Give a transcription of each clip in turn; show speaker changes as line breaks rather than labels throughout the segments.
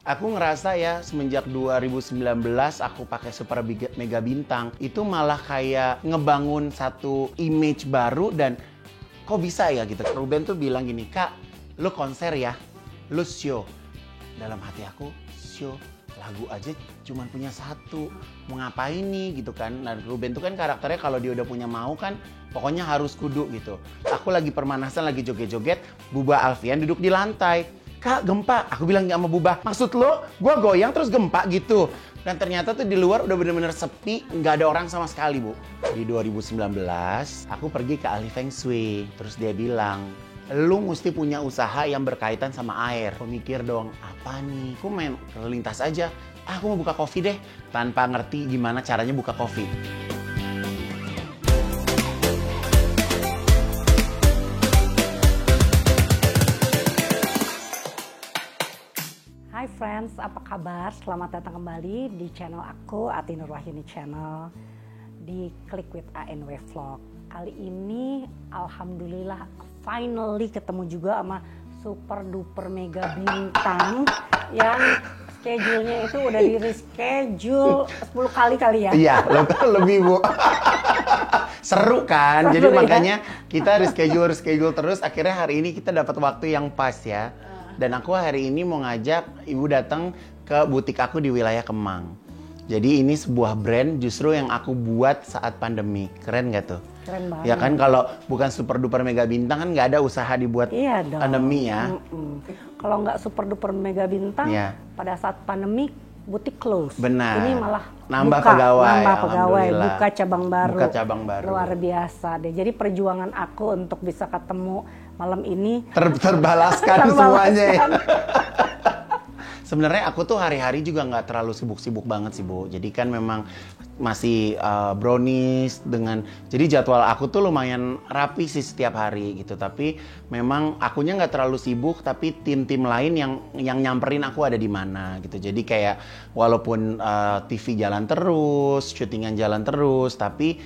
Aku ngerasa ya semenjak 2019 aku pakai Super Mega Bintang itu malah kayak ngebangun satu image baru dan kok bisa ya gitu. Ruben tuh bilang gini, "Kak, lu konser ya, lu show." Dalam hati aku, show lagu aja cuman punya satu, mau ngapain nih gitu kan. Nah Ruben tuh kan karakternya kalau dia udah punya mau kan pokoknya harus kudu gitu. Aku lagi permanasan, lagi joget-joget, Buba Alfian duduk di lantai. "Kak, gempa." Aku bilang sama Buba, "Maksud lo gue goyang terus gempa gitu?" Dan ternyata tuh di luar udah bener-bener sepi, nggak ada orang sama sekali, Bu. Di 2019, aku pergi ke ahli Feng Shui. Terus dia bilang, "Lu mesti punya usaha yang berkaitan sama air." Aku mikir dong, apa nih? Aku main lintas aja. Aku mau buka coffee deh. Tanpa ngerti gimana caranya buka coffee.
Hai friends, apa kabar? Selamat datang kembali di channel aku, Ati Nurwahyuni Channel, di Click with ANW Vlog. Kali ini alhamdulillah finally ketemu juga sama super duper mega bintang yang schedule-nya itu udah di reschedule 10 kali ya?
Iya, lebih Bu. Seru kan? Jadi
ya?
makanya kita reschedule terus. Akhirnya hari ini kita dapat waktu yang pas ya. Dan aku hari ini mau ngajak Ibu datang ke butik aku di wilayah Kemang. Jadi ini sebuah brand justru yang aku buat saat pandemi. Keren gak tuh?
Keren banget.
Ya kan kalau bukan super duper mega bintang kan nggak ada usaha dibuat pandemi ya.
Kalau nggak super duper mega bintang, pada saat pandemi butik close.
Benar.
Ini malah
nambah
pegawai, buka cabang baru.
Luar
biasa deh. Jadi perjuangan aku untuk bisa ketemu malam ini
terbalaskan semuanya ya. Sebenarnya aku tuh hari-hari juga nggak terlalu sibuk-sibuk banget sih Bu. Jadi kan memang masih brownies dengan, jadi jadwal aku tuh lumayan rapi sih setiap hari gitu. Tapi memang akunya nggak terlalu sibuk, tapi tim-tim lain yang nyamperin aku ada di mana gitu. Jadi kayak walaupun TV jalan terus, syutingan jalan terus, tapi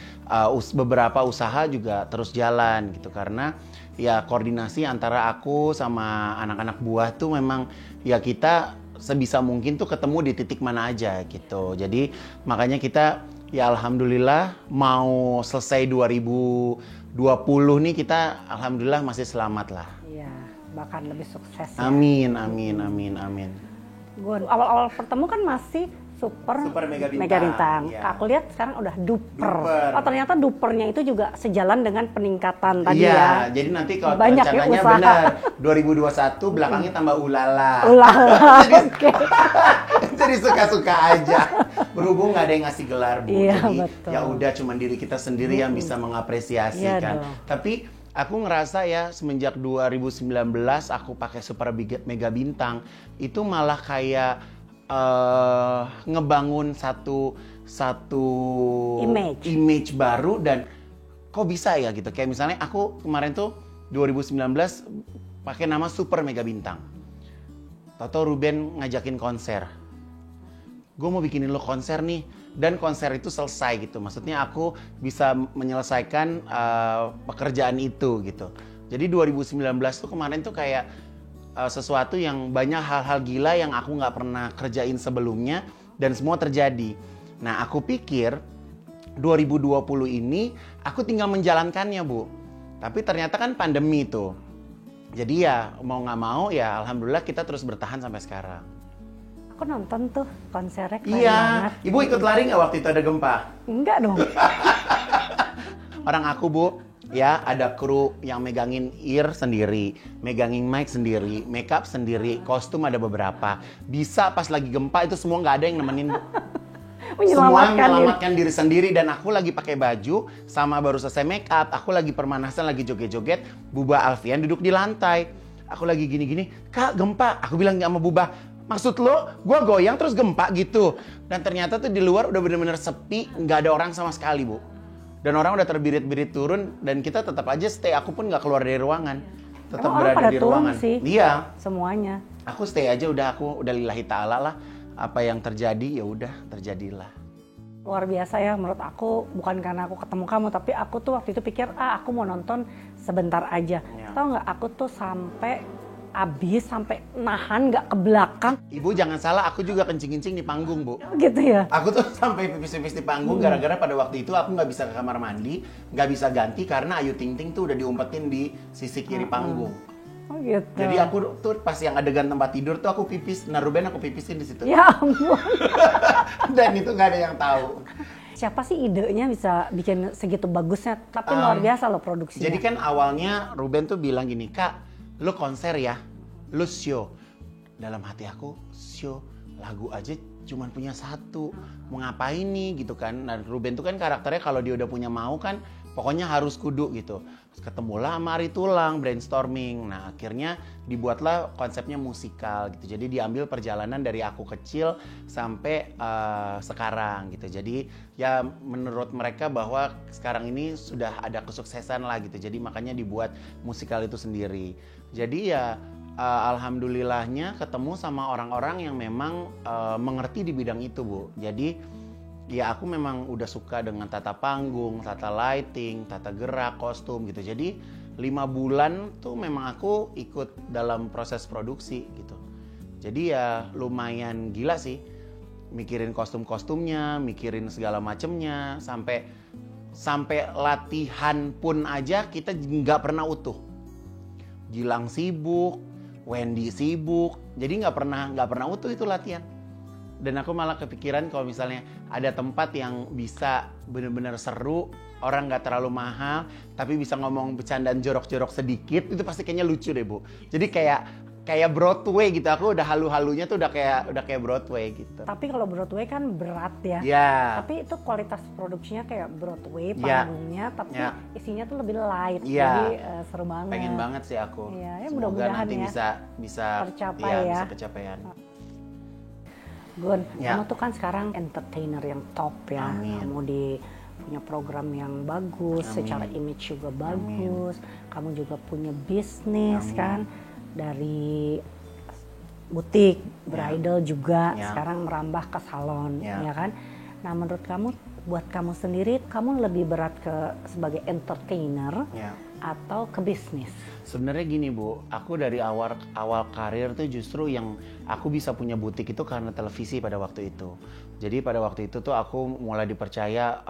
beberapa usaha juga terus jalan gitu karena ya koordinasi antara aku sama anak-anak buah tuh memang ya kita sebisa mungkin tuh ketemu di titik mana aja gitu. Jadi makanya kita ya alhamdulillah mau selesai 2020 nih kita alhamdulillah masih selamat lah.
Iya, bahkan lebih sukses ya.
Amin.
Gue awal-awal bertemu kan masih super mega bintang.
Iya.
Aku lihat sekarang udah duper. Oh ternyata dupernya itu juga sejalan dengan peningkatan tadi ya.
Iya, jadi nanti kalau
banyak
rencananya
ya
benar 2021 belakangnya tambah ulala. Jadi suka-suka aja. Berhubung nggak ada yang ngasih gelar Bu.
Iya,
Jadi
betul.
ya udah cuma diri kita sendiri yang bisa mengapresiasi kan. Tapi aku ngerasa ya semenjak 2019 aku pakai Super Mega Bintang itu malah kayak ngebangun satu image baru dan kok bisa ya gitu. Kayak misalnya aku kemarin tuh 2019 pakai nama Super Mega Bintang. Tahu Ruben ngajakin konser. Gue mau bikinin lo konser nih, dan konser itu selesai gitu. Maksudnya aku bisa menyelesaikan pekerjaan itu gitu. Jadi 2019 tuh kemarin tuh kayak sesuatu yang banyak hal-hal gila yang aku nggak pernah kerjain sebelumnya dan semua terjadi. Nah aku pikir 2020 ini aku tinggal menjalankannya Bu. Tapi ternyata kan pandemi tuh. Jadi ya mau nggak mau ya alhamdulillah kita terus bertahan sampai sekarang.
Aku nonton tuh konsernya keren banget.
Ibu ikut lari nggak waktu itu ada gempa?
Enggak dong.
Orang aku Bu, ya ada kru yang megangin ear sendiri, megangin mic sendiri, makeup sendiri, kostum ada beberapa. Bisa pas lagi gempa itu semua nggak ada yang nemenin Bu. Semua menyelamatkan diri sendiri dan aku lagi pakai baju sama baru selesai make up, aku lagi permanasan, lagi joget-joget, Buba Alfian duduk di lantai. Aku lagi gini-gini, "Kak, gempa." Aku bilang sama Buba, "Maksud lo gue goyang terus gempa gitu?" Dan ternyata tuh di luar udah bener-bener sepi, nggak ada orang sama sekali Bu. Dan orang udah terbirit-birit turun dan kita tetap aja stay. Aku pun nggak keluar dari ruangan, tetap berada di ruangan.
Sih,
iya,
semuanya. Aku
stay aja aku udah lillahi ta'ala lah. Apa yang terjadi ya udah terjadilah.
Luar biasa ya menurut aku, bukan karena aku ketemu kamu, tapi aku tuh waktu itu pikir aku mau nonton sebentar aja. Tahu nggak, aku tuh sampai abis sampai nahan nggak ke belakang.
Ibu jangan salah, aku juga kencing-kencing di panggung, Bu.
Gitu ya?
Aku tuh sampai pipis-pipis di panggung gara-gara pada waktu itu aku nggak bisa ke kamar mandi, nggak bisa ganti karena Ayu Ting Ting tuh udah diumpetin di sisi kiri panggung.
Oh gitu.
Jadi aku tuh pas yang adegan tempat tidur tuh aku pipis, nah Ruben aku pipisin di situ.
Ya ampun.
Dan itu nggak ada yang tahu.
Siapa sih idenya bisa bikin segitu bagusnya? Tapi luar biasa loh produksinya.
Jadi kan awalnya Ruben tuh bilang gini, Kak, lu konser ya, lu show. Dalam hati aku, show lagu aja cuman punya satu, mau ngapain nih gitu kan. Nah Ruben tuh kan karakternya kalau dia udah punya mau kan, pokoknya harus kudu gitu. Terus ketemulah sama Ari Tulang, brainstorming. Nah akhirnya dibuatlah konsepnya musikal gitu. Jadi diambil perjalanan dari aku kecil sampai sekarang gitu. Jadi ya menurut mereka bahwa sekarang ini sudah ada kesuksesan lah gitu. Jadi makanya dibuat musikal itu sendiri. Jadi ya alhamdulillahnya ketemu sama orang-orang yang memang mengerti di bidang itu, Bu. Jadi ya aku memang udah suka dengan tata panggung, tata lighting, tata gerak, kostum gitu. Jadi 5 bulan tuh memang aku ikut dalam proses produksi gitu. Jadi ya lumayan gila sih. Mikirin kostum-kostumnya, mikirin segala macemnya, sampai latihan pun aja kita nggak pernah utuh. Gilang sibuk, Wendy sibuk, jadi nggak pernah utuh itu latihan. Dan aku malah kepikiran kalau misalnya ada tempat yang bisa benar-benar seru, orang nggak terlalu mahal, tapi bisa ngomong bercandaan jorok-jorok sedikit, itu pasti kayaknya lucu deh, Bu. Jadi kayak Broadway gitu, aku udah halu-halunya tuh udah kayak Broadway gitu.
Tapi kalau Broadway kan berat ya.
Ya.
Tapi itu kualitas produksinya kayak Broadway,
Ya.
panggungnya, tapi
Ya.
isinya tuh lebih light.
Ya.
Jadi seru banget.
Pengen banget sih aku.
Iya, ya
Semoga
mudah-mudahan
nanti
ya.
bisa
Tercapai
iya,
ya.
bisa kecapaian.
Gun,
Ya.
kamu tuh kan sekarang entertainer yang top ya.
Amin.
Kamu punya program yang bagus,
Amin.
secara image juga bagus. Kamu juga punya bisnis kan, dari butik, bridal juga,
Ya.
sekarang merambah ke salon,
Ya.
ya kan? Nah menurut kamu, buat kamu sendiri, kamu lebih berat sebagai entertainer
Ya.
atau ke bisnis?
Sebenarnya gini, Bu, aku dari awal karir tuh justru yang aku bisa punya butik itu karena televisi pada waktu itu. Jadi pada waktu itu tuh aku mulai dipercaya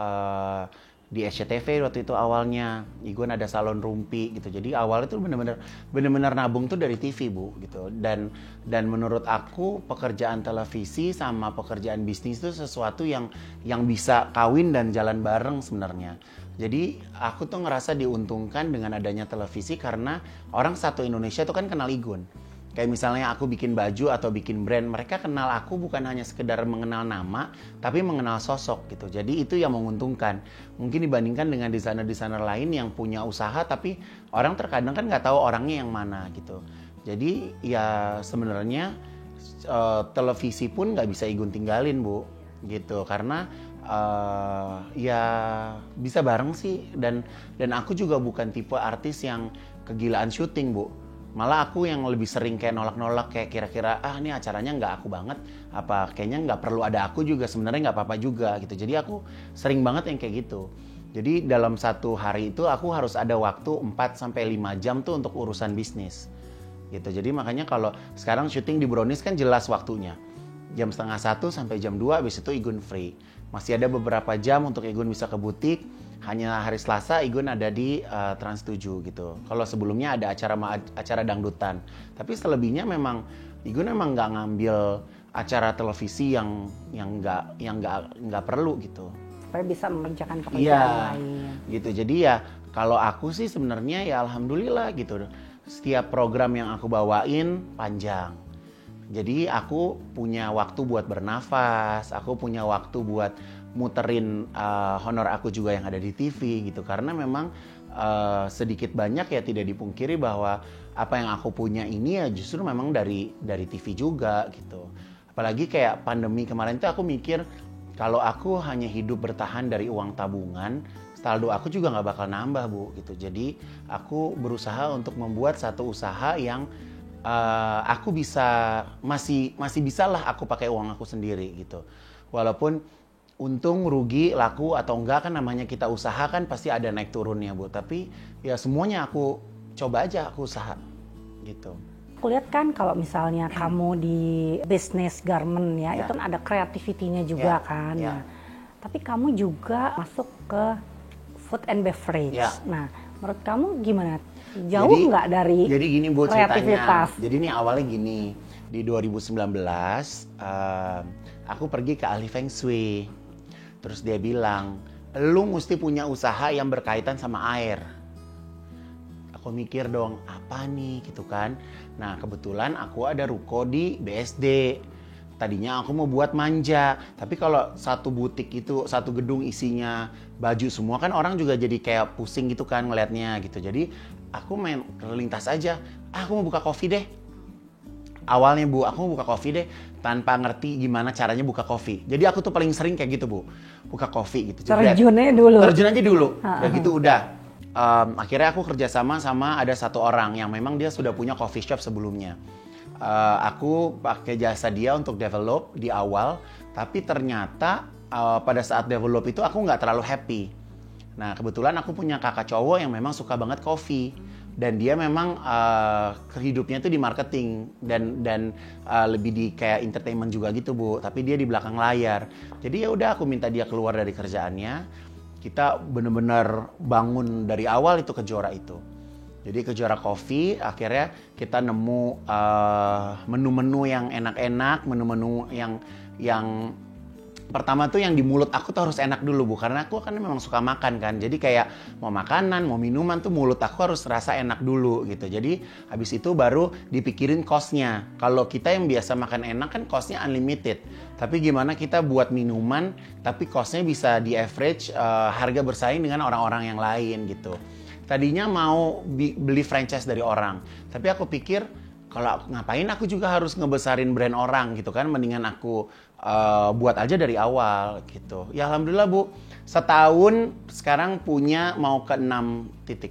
di SCTV waktu itu awalnya. Igun ada salon rumpi gitu. Jadi awalnya tuh bener-bener nabung tuh dari TV, Bu, gitu. Dan menurut aku pekerjaan televisi sama pekerjaan bisnis itu sesuatu yang bisa kawin dan jalan bareng sebenarnya. Jadi aku tuh ngerasa diuntungkan dengan adanya televisi karena orang satu Indonesia tuh kan kenal Igun. Kayak misalnya aku bikin baju atau bikin brand, mereka kenal aku bukan hanya sekedar mengenal nama, tapi mengenal sosok gitu. Jadi itu yang menguntungkan. Mungkin dibandingkan dengan desainer-desainer lain yang punya usaha, tapi orang terkadang kan nggak tahu orangnya yang mana gitu. Jadi ya sebenarnya televisi pun nggak bisa Igun tinggalin, Bu, gitu. Karena ya bisa bareng sih. Dan aku juga bukan tipe artis yang kegilaan syuting, Bu. Malah aku yang lebih sering kayak nolak-nolak, kayak kira-kira ini acaranya nggak aku banget, apa kayaknya nggak perlu ada aku juga, sebenarnya nggak apa-apa juga gitu. Jadi aku sering banget yang kayak gitu. Jadi dalam satu hari itu aku harus ada waktu 4-5 jam tuh untuk urusan bisnis gitu. Jadi makanya kalau sekarang syuting di Brownies kan jelas waktunya, jam 12:30 sampai jam 2, habis itu Igun free. Masih ada beberapa jam untuk Igun bisa ke butik. Hanya hari Selasa Igun ada di Trans 7 gitu. Kalau sebelumnya ada acara dangdutan. Tapi selebihnya memang Igun memang nggak ngambil acara televisi yang nggak perlu gitu.
Supaya bisa mengerjakan pekerjaan lain.
Gitu. Jadi ya kalau aku sih sebenarnya ya alhamdulillah gitu. Setiap program yang aku bawain panjang. Jadi aku punya waktu buat bernafas, aku punya waktu buat muterin honor aku juga yang ada di TV gitu. Karena memang sedikit banyak ya tidak dipungkiri bahwa apa yang aku punya ini ya justru memang dari TV juga gitu. Apalagi kayak pandemi kemarin tuh aku mikir kalau aku hanya hidup bertahan dari uang tabungan, saldo aku juga nggak bakal nambah, Bu, gitu. Jadi aku berusaha untuk membuat satu usaha yang aku bisa masih bisa lah aku pakai uang aku sendiri gitu. Walaupun untung, rugi, laku atau enggak kan namanya kita usaha kan pasti ada naik turunnya, Bu. Tapi ya semuanya aku coba aja, aku usaha gitu.
aku lihat kan kalau misalnya kamu di bisnis garment ya, itu kan ada kreativitinya juga kan. Nah, tapi kamu juga masuk ke food and beverage. Nah, menurut kamu gimana? Jauh nggak dari
jadi gini Bu
kreativitas?
Ceritanya. Jadi ini awalnya gini, di 2019 aku pergi ke ahli Feng Shui. Terus dia bilang, lu mesti punya usaha yang berkaitan sama air. Aku mikir dong, apa nih gitu kan. Nah kebetulan aku ada ruko di BSD. Tadinya aku mau buat manja. Tapi kalau satu butik itu, satu gedung isinya baju semua kan orang juga jadi kayak pusing gitu kan ngelihatnya gitu. Jadi aku main terlintas aja, aku mau buka coffee deh. Awalnya Bu, aku mau buka coffee deh tanpa ngerti gimana caranya buka coffee. Jadi aku tuh paling sering kayak gitu Bu, buka coffee gitu.
Terjunnya dulu.
Terjun aja dulu, udah gitu udah. Akhirnya aku kerjasama sama ada satu orang yang memang dia sudah punya coffee shop sebelumnya. Aku pakai jasa dia untuk develop di awal, tapi ternyata pada saat develop itu aku nggak terlalu happy. Nah kebetulan aku punya kakak cowok yang memang suka banget coffee. Dan dia memang hidupnya itu di marketing dan lebih di kayak entertainment juga gitu Bu, tapi dia di belakang layar. Jadi ya udah aku minta dia keluar dari kerjaannya. Kita benar-benar bangun dari awal itu Kejora itu. Jadi Kejora Coffee akhirnya kita nemu menu-menu yang enak-enak, menu-menu yang pertama tuh yang di mulut aku tuh harus enak dulu Bu, karena aku kan memang suka makan kan. Jadi kayak mau makanan, mau minuman tuh mulut aku harus rasa enak dulu gitu. Jadi habis itu baru dipikirin cost-nya. Kalau kita yang biasa makan enak kan cost-nya unlimited. Tapi gimana kita buat minuman tapi cost-nya bisa di average harga bersaing dengan orang-orang yang lain gitu. Tadinya mau beli franchise dari orang, tapi aku pikir kalau ngapain aku juga harus ngebesarin brand orang gitu kan, mendingan aku buat aja dari awal gitu. Ya alhamdulillah Bu, setahun sekarang punya mau ke 6 titik.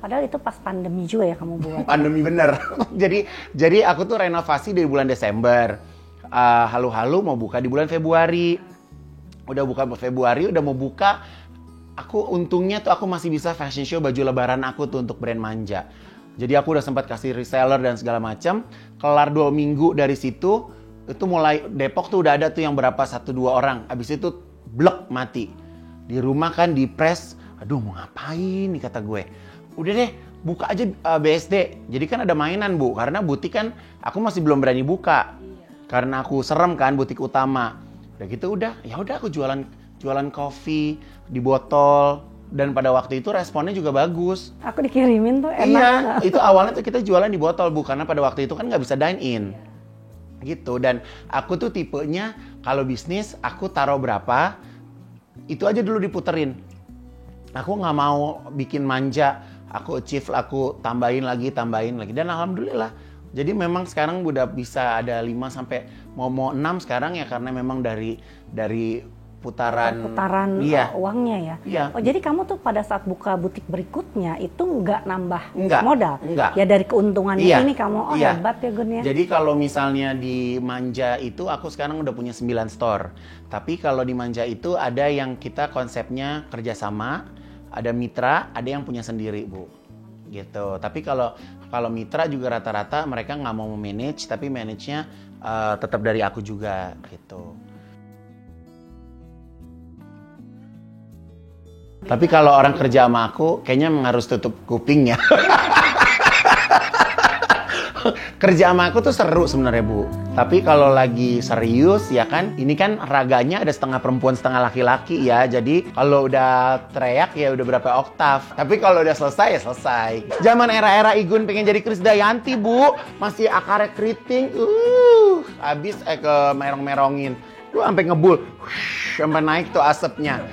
Padahal itu pas pandemi juga ya kamu buat.
Pandemi bener. jadi aku tuh renovasi dari bulan Desember. Halu-halu mau buka di bulan Februari. Udah buka Februari, udah mau buka. Aku untungnya tuh aku masih bisa fashion show baju lebaran aku tuh untuk brand Manja. Jadi aku udah sempat kasih reseller dan segala macam. Kelar 2 minggu dari situ, itu mulai Depok tuh udah ada tuh yang berapa 1-2 orang. Abis itu blek mati. Di rumah kan di press, aduh mau ngapain nih kata gue. Udah deh buka aja BSD. Jadi kan ada mainan Bu, karena butik kan aku masih belum berani buka. Karena aku serem kan butik utama. Udah gitu ya udah aku jualan kopi di botol. Dan pada waktu itu responnya juga bagus.
Aku dikirimin tuh enak.
Iya, itu awalnya tuh kita jualan di botol Bu, karena pada waktu itu kan nggak bisa dine in. Gitu, dan aku tuh tipenya kalau bisnis aku taruh berapa, itu aja dulu diputerin. Aku nggak mau bikin manja, aku achieve, aku tambahin lagi. Dan alhamdulillah, jadi memang sekarang udah bisa ada 5 sampai mau 6 sekarang ya, karena memang dari putaran
uangnya ya.
Iya.
Oh jadi kamu tuh pada saat buka butik berikutnya itu nggak nambah modal?
Enggak.
Ya dari keuntungannya ini kamu hebat ya Gun ya.
Jadi kalau misalnya di Manja itu aku sekarang udah punya 9 store. Tapi kalau di Manja itu ada yang kita konsepnya kerjasama, ada mitra, ada yang punya sendiri Bu. Gitu. Tapi kalau mitra juga rata-rata mereka nggak mau manage, tapi manage-nya tetap dari aku juga gitu. Tapi kalau orang kerja sama aku, kayaknya harus tutup kuping ya. Kerja sama aku tuh seru sebenarnya Bu. Tapi kalau lagi serius ya kan, ini kan raganya ada setengah perempuan setengah laki-laki ya. Jadi kalau udah teriak ya udah berapa oktav. Tapi kalau udah selesai ya selesai. Zaman era-era Igun pengen jadi Krisdayanti Bu, masih akarnya keriting. Abis ke merong-merongin. Lu sampai ngebul. Sampai naik tuh asapnya.